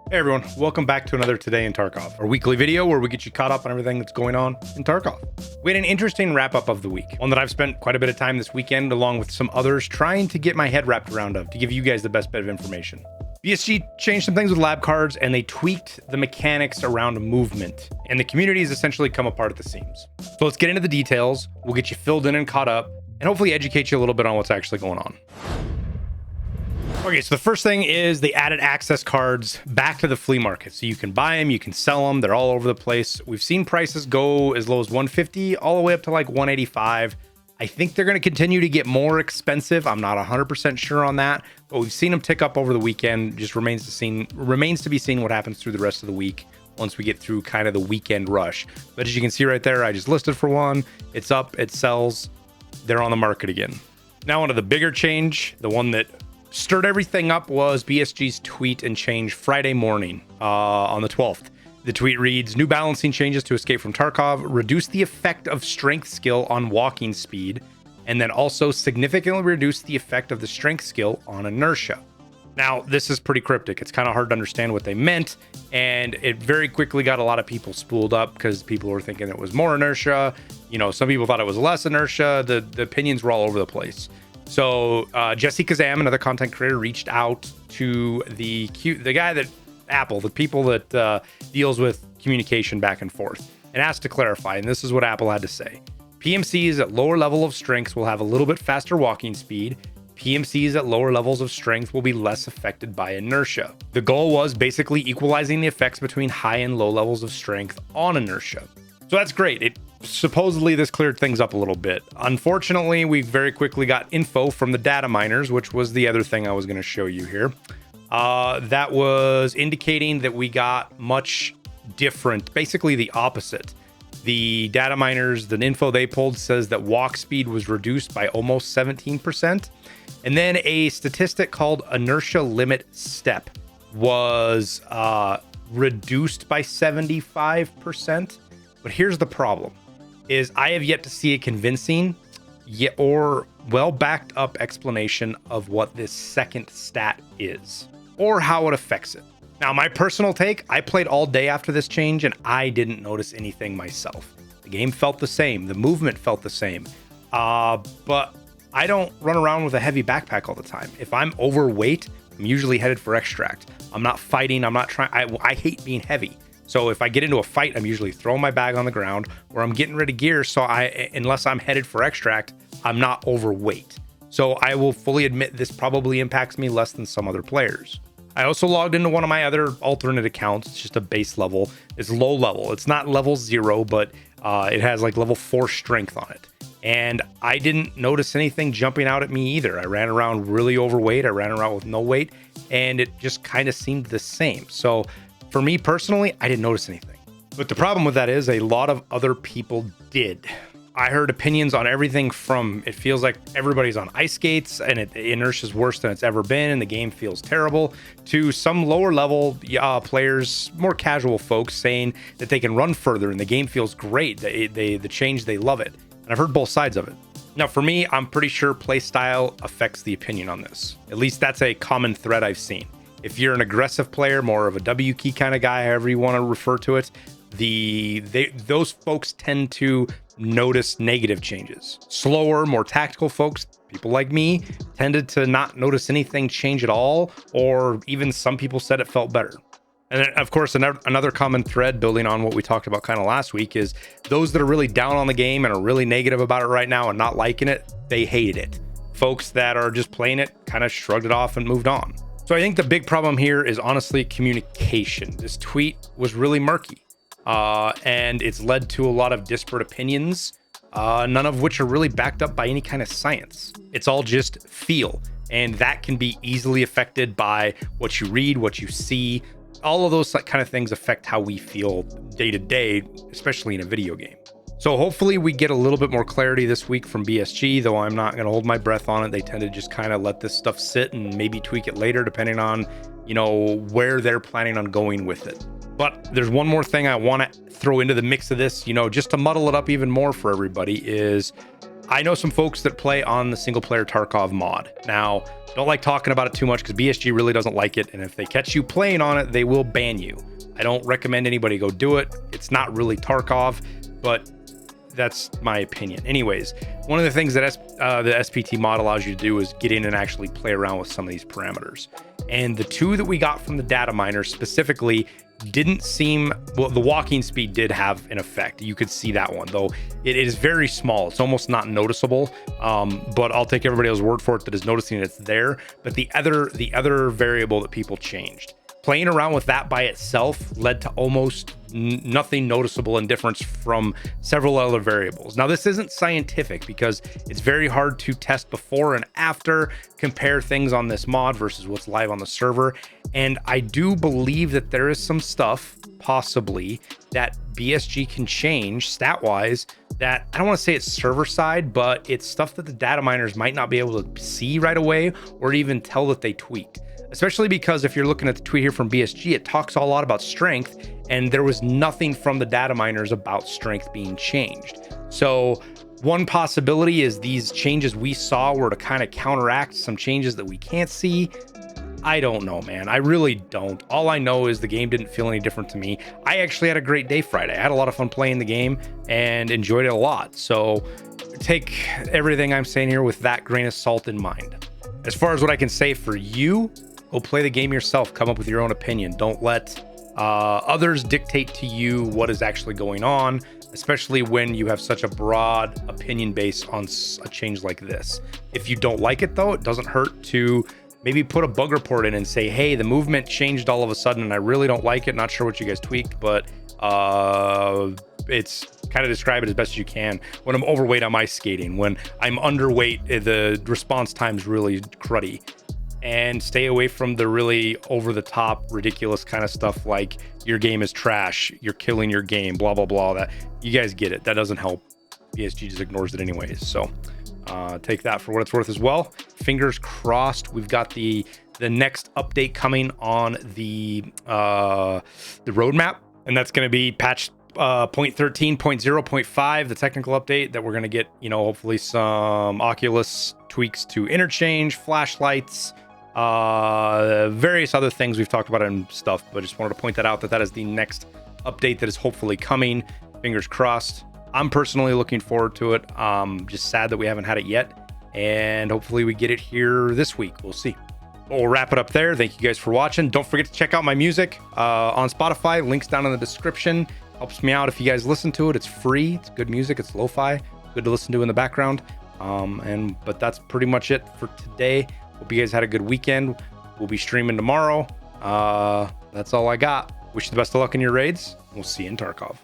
Hey everyone, welcome back to another Today in Tarkov, our weekly video where we get you caught up on everything that's going on in Tarkov. We had an interesting wrap up of the week, one that I've spent quite a bit of time this weekend along with some others trying to get my head wrapped around of to give you guys the best bit of information. BSG changed some things with lab cards and they tweaked the mechanics around movement, and the community has essentially come apart at the seams. So let's get into the details, we'll get you filled in and caught up, and hopefully educate you a little bit on what's actually going on. Okay, so the first thing is they added access cards back to the flea market. So you can buy them, you can sell them, they're all over the place. We've seen prices go as low as 150 all the way up to like 185. I think they're going to continue to get more expensive. I'm not 100% sure on that, but we've seen them tick up over the weekend. Just remains to be seen what happens through the rest of the week once we get through kind of the weekend rush. But as you can see right there, I just listed for one. It's up, it sells, they're on the market again. Now onto the bigger change, the one that stirred everything up, was BSG's tweet and change Friday morning on the 12th. The tweet reads, new balancing changes to Escape from Tarkov reduce the effect of strength skill on walking speed, and then also significantly reduce the effect of the strength skill on inertia. Now, this is pretty cryptic. It's kind of hard to understand what they meant, and it very quickly got a lot of people spooled up because people were thinking it was more inertia. You know, some people thought it was less inertia. The opinions were all over the place. So Jesse Kazam, another content creator, reached out to the guy that Apple, the people that deals with communication back and forth, and asked to clarify. And this is what Apple had to say. PMCs at lower level of strengths will have a little bit faster walking speed. PMCs at lower levels of strength will be less affected by inertia. The goal was basically equalizing the effects between high and low levels of strength on inertia. So that's great. Supposedly this cleared things up a little bit. Unfortunately, we very quickly got info from the data miners, which was the other thing I was going to show you here. That was indicating that we got much different, basically the opposite. The data miners, the info they pulled says that walk speed was reduced by almost 17%. And then a statistic called inertia limit step was reduced by 75%. But here's the problem, is I have yet to see a convincing or well backed up explanation of what this second stat is or how it affects it. Now, my personal take, I played all day after this change and I didn't notice anything myself. The game felt the same. The movement felt the same. But I don't run around with a heavy backpack all the time. If I'm overweight, I'm usually headed for extract. I'm not fighting. I'm not trying. I hate being heavy. So if I get into a fight, I'm usually throwing my bag on the ground or I'm getting rid of gear. So unless I'm headed for extract, I'm not overweight. So I will fully admit this probably impacts me less than some other players. I also logged into one of my other alternate accounts. It's just a base level. It's low level. It's not level 0, but it has like level 4 strength on it. And I didn't notice anything jumping out at me either. I ran around really overweight. I ran around with no weight, and it just kind of seemed the same. So for me personally, I didn't notice anything. But the problem with that is a lot of other people did. I heard opinions on everything from it feels like everybody's on ice skates and inertia is worse than it's ever been and the game feels terrible, to some lower level players, more casual folks saying that they can run further and the game feels great. The change, they love it. And I've heard both sides of it. Now, for me, I'm pretty sure play style affects the opinion on this. At least that's a common thread I've seen. If you're an aggressive player, more of a W key kind of guy, however you want to refer to it, those folks tend to notice negative changes. Slower, more tactical folks, people like me, tended to not notice anything change at all, or even some people said it felt better. And then, of course, another common thread building on what we talked about kind of last week is those that are really down on the game and are really negative about it right now and not liking it, they hated it. Folks that are just playing it kind of shrugged it off and moved on. So I think the big problem here is honestly communication. This tweet was really murky, and it's led to a lot of disparate opinions, none of which are really backed up by any kind of science. It's all just feel, and that can be easily affected by what you read, what you see. All of those kind of things affect how we feel day to day, especially in a video game. So hopefully we get a little bit more clarity this week from BSG, though I'm not going to hold my breath on it. They tend to just kind of let this stuff sit and maybe tweak it later, depending on, where they're planning on going with it. But there's one more thing I want to throw into the mix of this, just to muddle it up even more for everybody, is I know some folks that play on the single player Tarkov mod. Now, don't like talking about it too much because BSG really doesn't like it. And if they catch you playing on it, they will ban you. I don't recommend anybody go do it. It's not really Tarkov, but that's my opinion. Anyways, one of the things that the SPT mod allows you to do is get in and actually play around with some of these parameters. And the two that we got from the data miners specifically didn't seem, well, the walking speed did have an effect. You could see that one, though it is very small. It's almost not noticeable, but I'll take everybody else's word for it that is noticing it's there. But the other variable that people changed, playing around with that by itself led to almost nothing noticeable in difference from several other variables. Now, this isn't scientific because it's very hard to test before and after, compare things on this mod versus what's live on the server. And I do believe that there is some stuff possibly that BSG can change stat-wise that, I don't want to say it's server side, but it's stuff that the data miners might not be able to see right away or even tell that they tweaked. Especially because if you're looking at the tweet here from BSG, it talks a lot about strength, and there was nothing from the data miners about strength being changed. So one possibility is these changes we saw were to kind of counteract some changes that we can't see. I don't know, man. I really don't. All I know is the game didn't feel any different to me. I actually had a great day Friday. I had a lot of fun playing the game and enjoyed it a lot. So take everything I'm saying here with that grain of salt in mind. As far as what I can say for you, go play the game yourself. Come up with your own opinion. Don't let others dictate to you what is actually going on, especially when you have such a broad opinion base on a change like this. If you don't like it, though, it doesn't hurt to maybe put a bug report in and say, hey, the movement changed all of a sudden and I really don't like it. Not sure what you guys tweaked, but it's kind of describe it as best as you can. When I'm overweight on ice skating, when I'm underweight, the response time's really cruddy. And stay away from the really over-the-top, ridiculous kind of stuff like your game is trash, you're killing your game, blah, blah, blah. That you guys get it. That doesn't help. BSG just ignores it anyways. So take that for what it's worth as well. Fingers crossed. We've got the next update coming on the roadmap, and that's going to be patch 0.13.0.5, the technical update that we're going to get, hopefully some Oculus tweaks to interchange, flashlights, various other things we've talked about and stuff, but just wanted to point that out, that is the next update that is hopefully coming. Fingers crossed. I'm personally looking forward to it. Just sad that we haven't had it yet, and hopefully we get it here this week. We'll see. But we'll wrap it up there. Thank you guys for watching. Don't forget to check out my music on Spotify. Links down in the description. Helps me out if you guys listen to it. It's free. It's good music. It's lo-fi. Good to listen to in the background. But that's pretty much it for today. Hope you guys had a good weekend. We'll be streaming tomorrow. That's all I got. Wish you the best of luck in your raids. We'll see you in Tarkov.